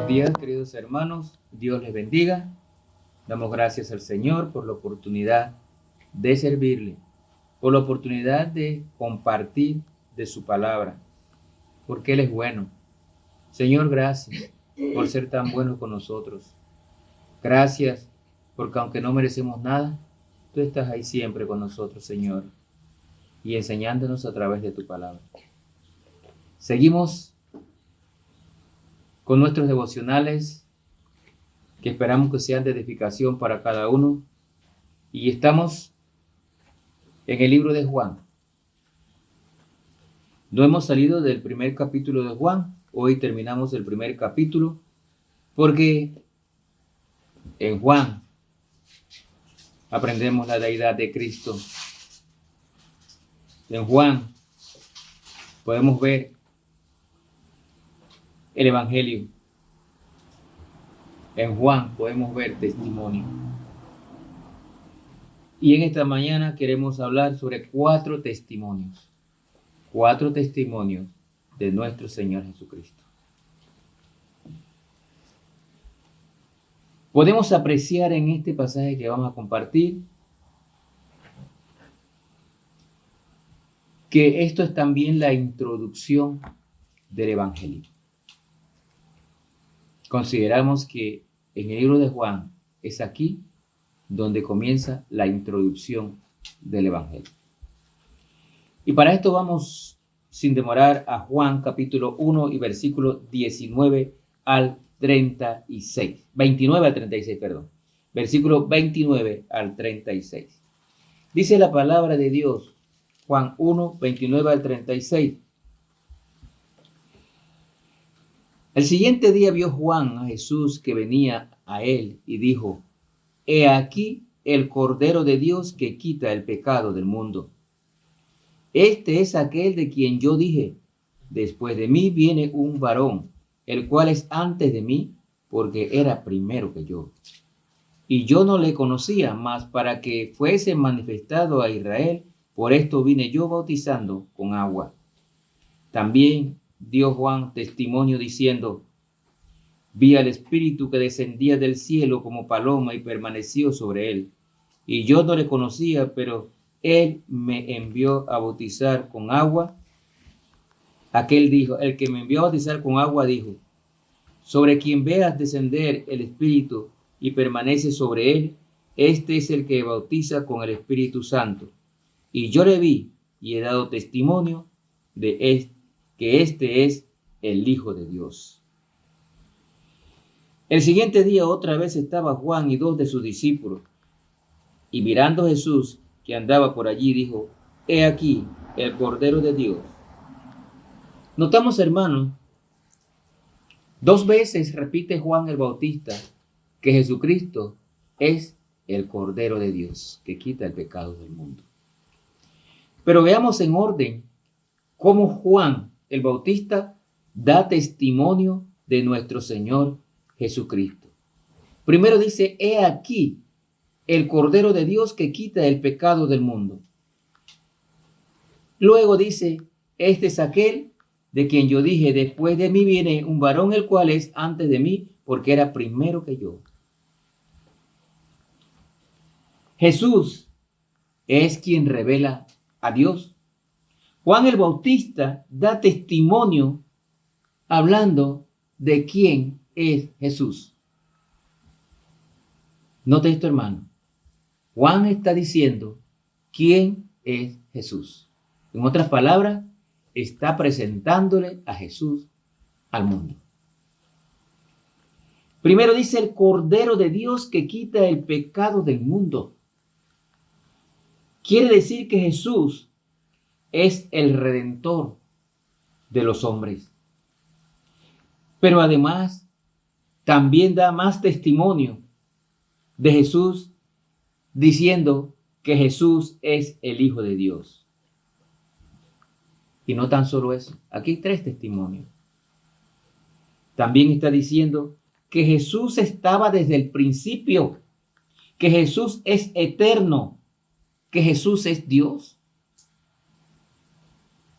Buenos días, queridos hermanos. Dios les bendiga. Damos gracias al Señor por la oportunidad de servirle, por la oportunidad de compartir de su palabra, porque Él es bueno. Señor, gracias por ser tan bueno con nosotros. Gracias porque aunque no merecemos nada, tú estás ahí siempre con nosotros, Señor, y enseñándonos a través de tu palabra. Seguimos con nuestros devocionales que esperamos que sean de edificación para cada uno. Y estamos en el libro de Juan. No hemos salido del primer capítulo de Juan. Hoy terminamos el primer capítulo porque en Juan aprendemos la deidad de Cristo. En Juan podemos ver el Evangelio. En Juan podemos ver testimonio. Y en esta mañana queremos hablar sobre 4 testimonios. 4 testimonios de nuestro Señor Jesucristo. Podemos apreciar en este pasaje que vamos a compartir que esto es también la introducción del Evangelio. Consideramos que en el libro de Juan es aquí donde comienza la introducción del Evangelio. Y para esto vamos, sin demorar, a Juan capítulo 1 y versículo 19 al 36. 29 al 36, perdón. Versículo 29 al 36. Dice la palabra de Dios, Juan 1, 29 al 36. El siguiente día vio Juan a Jesús que venía a él y dijo: He aquí el Cordero de Dios que quita el pecado del mundo. Este es aquel de quien yo dije: después de mí viene un varón, el cual es antes de mí, porque era primero que yo. Y yo no le conocía, mas para que fuese manifestado a Israel, por esto vine yo bautizando con agua. También dio Juan testimonio diciendo: Vi al Espíritu que descendía del cielo como paloma y permaneció sobre él. Y yo no le conocía, pero él me envió a bautizar con agua. Aquel dijo, el que me envió a bautizar con agua dijo: sobre quien veas descender el Espíritu y permanece sobre él, este es el que bautiza con el Espíritu Santo. Y yo le vi y he dado testimonio de que este es el Hijo de Dios. El siguiente día otra vez estaba Juan y 2 de sus discípulos. Y mirando a Jesús que andaba por allí, dijo: He aquí el Cordero de Dios. Notamos, hermanos, 2 veces repite Juan el Bautista que Jesucristo es el Cordero de Dios que quita el pecado del mundo. Pero veamos en orden cómo Juan el Bautista da testimonio de nuestro Señor Jesucristo. Primero dice: He aquí el Cordero de Dios que quita el pecado del mundo. Luego dice: Este es aquel de quien yo dije: después de mí viene un varón, el cual es antes de mí, porque era primero que yo. Jesús es quien revela a Dios. Juan el Bautista da testimonio hablando de quién es Jesús. Note esto, hermano. Juan está diciendo quién es Jesús. En otras palabras, está presentándole a Jesús al mundo. Primero dice: el Cordero de Dios que quita el pecado del mundo. Quiere decir que Jesús es el Redentor de los hombres. Pero además, también da más testimonio de Jesús diciendo que Jesús es el Hijo de Dios. Y no tan solo eso, aquí hay 3 testimonios. También está diciendo que Jesús estaba desde el principio, que Jesús es eterno, que Jesús es Dios.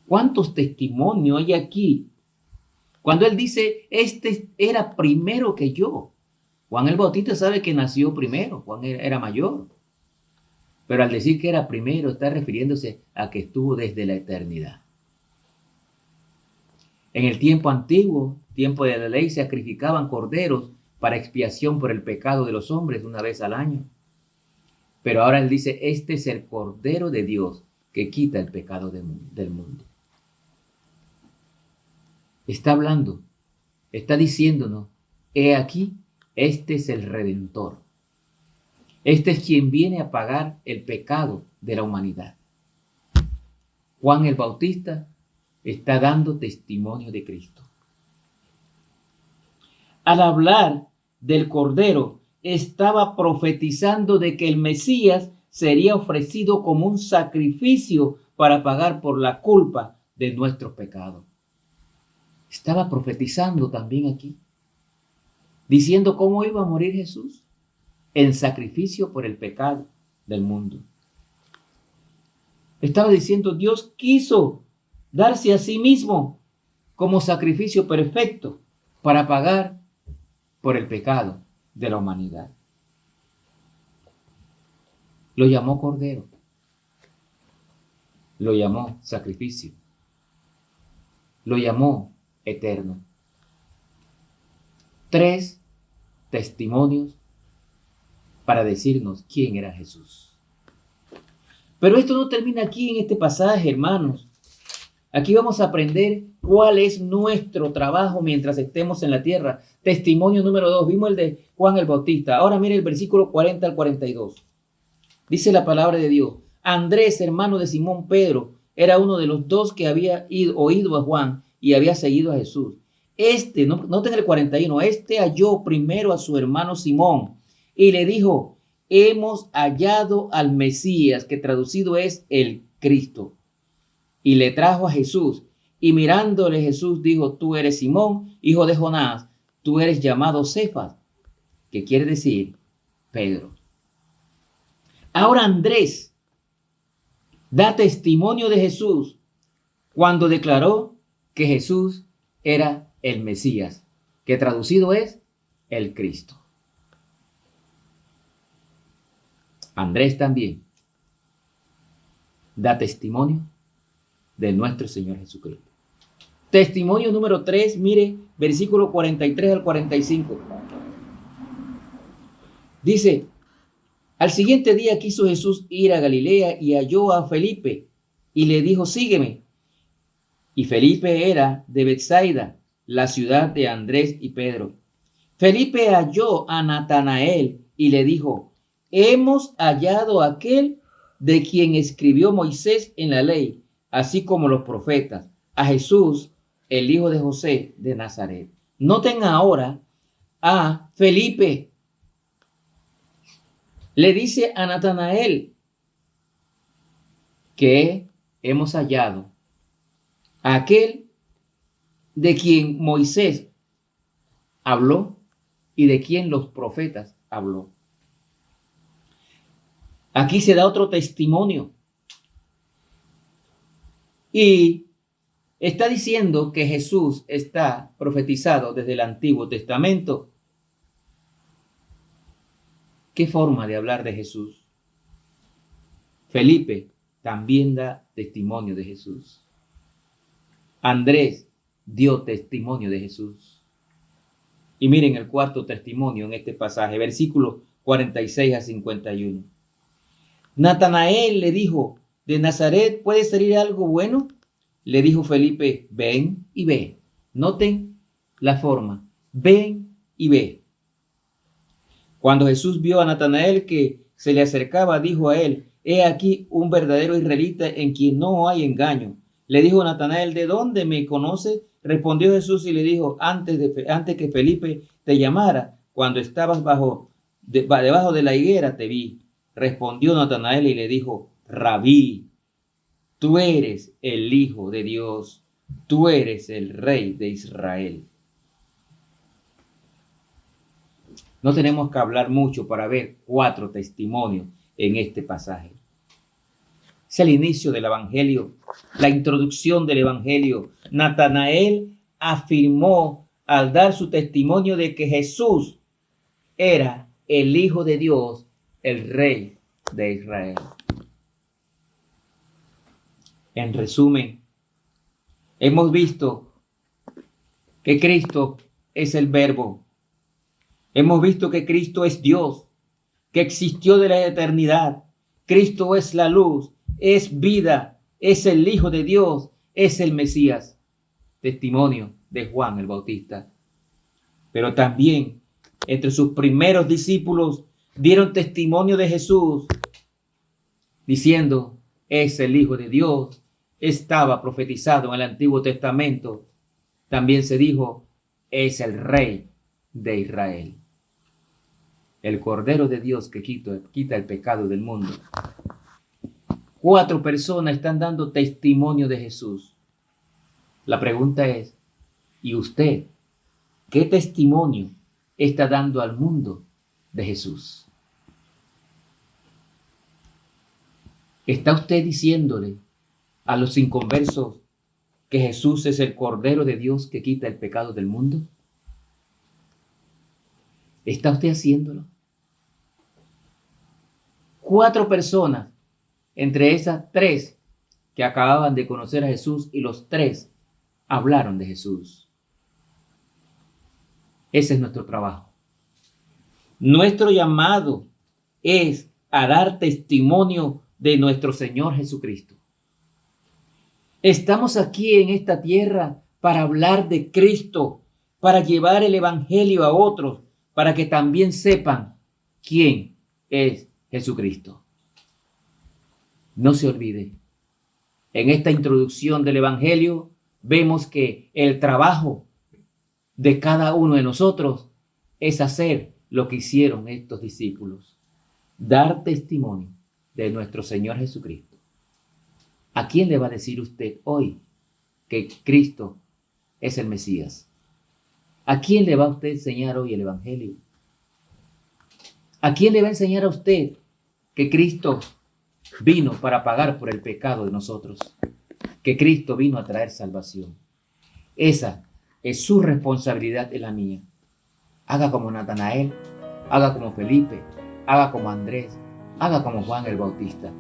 ¿Cuántos testimonios hay aquí Cuando él dice, este era primero que yo. Juan el Bautista sabe que nació primero, Juan era mayor. Pero al decir que era primero, está refiriéndose a que estuvo desde la eternidad. En el tiempo antiguo, tiempo de la ley, sacrificaban corderos para expiación por el pecado de los hombres una vez al año. Pero ahora él dice, este es el Cordero de Dios que quita el pecado del mundo. Está hablando, está diciéndonos, he aquí, este es el Redentor. Este es quien viene a pagar el pecado de la humanidad. Juan el Bautista está dando testimonio de Cristo. Al hablar del Cordero, estaba profetizando de que el Mesías sería ofrecido como un sacrificio para pagar por la culpa de nuestros pecados. Estaba profetizando también aquí, diciendo cómo iba a morir Jesús en sacrificio por el pecado del mundo. Estaba diciendo, Dios quiso darse a sí mismo como sacrificio perfecto para pagar por el pecado de la humanidad. Lo llamó Cordero, lo llamó sacrificio, lo llamó eterno. 3 testimonios para decirnos quién era Jesús. Pero esto no termina aquí en este pasaje, hermanos. Aquí vamos a aprender cuál es nuestro trabajo mientras estemos en la tierra. Testimonio número 2. Vimos el de Juan el Bautista. Ahora mire el versículo 40 al 42. Dice la palabra de Dios. Andrés, hermano de Simón Pedro, era uno de los 2 que había oído a Juan y había seguido a Jesús. Noten el 41, halló primero a su hermano Simón y le dijo, hemos hallado al Mesías, que traducido es el Cristo. Y le trajo a Jesús, y mirándole Jesús dijo, tú eres Simón, hijo de Jonás, tú eres llamado Cefas, que quiere decir Pedro. Ahora Andrés da testimonio de Jesús cuando declaró que Jesús era el Mesías, que traducido es el Cristo. Andrés también da testimonio de nuestro Señor Jesucristo. Testimonio número 3, mire, versículo 43 al 45. Dice, al siguiente día quiso Jesús ir a Galilea y halló a Felipe y le dijo, sígueme. Y Felipe era de Betsaida, la ciudad de Andrés y Pedro. Felipe halló a Natanael y le dijo, hemos hallado a aquel de quien escribió Moisés en la ley, así como los profetas, a Jesús, el hijo de José de Nazaret. Noten ahora a Felipe. Le dice a Natanael que hemos hallado a aquel de quien Moisés habló y de quien los profetas habló. Aquí se da otro testimonio. Y está diciendo que Jesús está profetizado desde el Antiguo Testamento. ¿Qué forma de hablar de Jesús? Felipe también da testimonio de Jesús. Andrés dio testimonio de Jesús. Y miren el cuarto testimonio en este pasaje, versículos 46 a 51. Natanael le dijo, ¿de Nazaret puede salir algo bueno? Le dijo Felipe, ven y ve. Noten la forma, ven y ve. Cuando Jesús vio a Natanael que se le acercaba, dijo a él, he aquí un verdadero israelita en quien no hay engaño. Le dijo Natanael, ¿de dónde me conoces? Respondió Jesús y le dijo, antes que Felipe te llamara, cuando estabas debajo de la higuera te vi. Respondió Natanael y le dijo, Rabí, tú eres el Hijo de Dios, tú eres el Rey de Israel. No tenemos que hablar mucho para ver 4 testimonios en este pasaje. Es el inicio del Evangelio, la introducción del Evangelio. Natanael afirmó al dar su testimonio de que Jesús era el Hijo de Dios, el Rey de Israel. En resumen, hemos visto que Cristo es el Verbo. Hemos visto que Cristo es Dios, que existió de la eternidad. Cristo es la luz, es vida, es el Hijo de Dios, es el Mesías. Testimonio de Juan el Bautista. Pero también entre sus primeros discípulos dieron testimonio de Jesús, diciendo, es el Hijo de Dios. Estaba profetizado en el Antiguo Testamento. También se dijo, es el Rey de Israel. El Cordero de Dios que quita el pecado del mundo. 4 personas están dando testimonio de Jesús. La pregunta es, ¿y usted qué testimonio está dando al mundo de Jesús? ¿Está usted diciéndole a los inconversos que Jesús es el Cordero de Dios que quita el pecado del mundo? ¿Está usted haciéndolo? 4 personas, entre esas 3 que acababan de conocer a Jesús, y los 3 hablaron de Jesús. Ese es nuestro trabajo. Nuestro llamado es a dar testimonio de nuestro Señor Jesucristo. Estamos aquí en esta tierra para hablar de Cristo, para llevar el Evangelio a otros, para que también sepan quién es Jesucristo. No se olvide, en esta introducción del Evangelio vemos que el trabajo de cada uno de nosotros es hacer lo que hicieron estos discípulos, dar testimonio de nuestro Señor Jesucristo. ¿A quién le va a decir usted hoy que Cristo es el Mesías? ¿A quién le va a usted enseñar hoy el Evangelio? ¿A quién le va a enseñar a usted que Cristo vino para pagar por el pecado de nosotros? Que Cristo vino a traer salvación. Esa es su responsabilidad y la mía. Haga como Natanael, haga como Felipe, haga como Andrés, haga como Juan el Bautista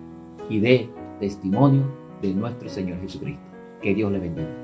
y dé testimonio de nuestro Señor Jesucristo. Que Dios le bendiga.